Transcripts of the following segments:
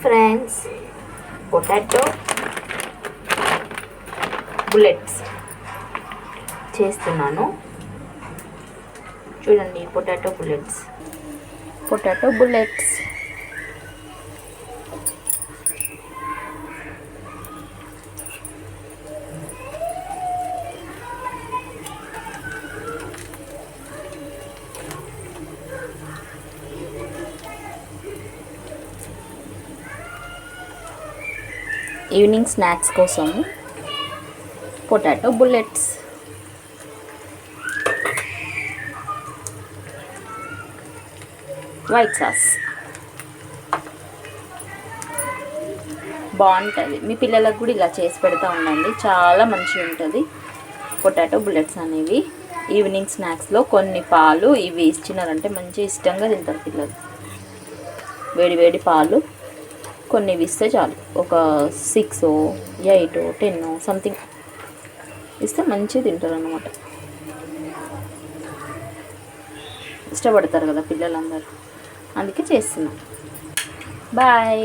Friends, potato bullets చేస్తున్నాను. చూడండి, potato bullets. Evening snacks కోసం పొటాటో బుల్లెట్స్. వైట్ సాస్ బాగుంటుంది. మీ పిల్లలకు కూడా ఇలా చేసి పెడతా ఉండండి, చాలా మంచిగా ఉంటుంది. పొటాటో బుల్లెట్స్ అనేవి ఈవినింగ్ స్నాక్స్లో కొన్ని పాలు ఇవి ఇచ్చినారంటే మంచిగా ఇష్టంగా తింటారు పిల్లలు. వేడి వేడి పాలు కొన్ని ఇస్తే చాలు, ఒక 6, 8, 10 సంథింగ్ ఇస్తే మంచిగా తింటారు అన్నమాట. ఇష్టపడతారు కదా పిల్లలందరూ, అందుకే చేస్తున్నాం. బాయ్.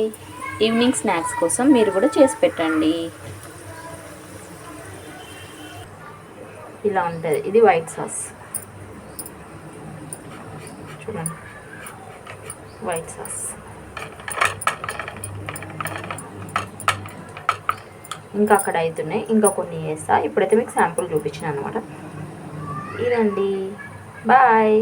ఈవినింగ్ స్నాక్స్ కోసం మీరు కూడా చేసి పెట్టండి. ఇలా ఉంటుంది. ఇది వైట్ సాస్, చూడండి, వైట్ సాస్. ఇంకా అక్కడ అవుతున్నాయి, ఇంకా కొన్ని వేస్తా. ఇప్పుడైతే మీకు శాంపుల్ చూపించిన అనమాట. ఇదండి. బాయ్.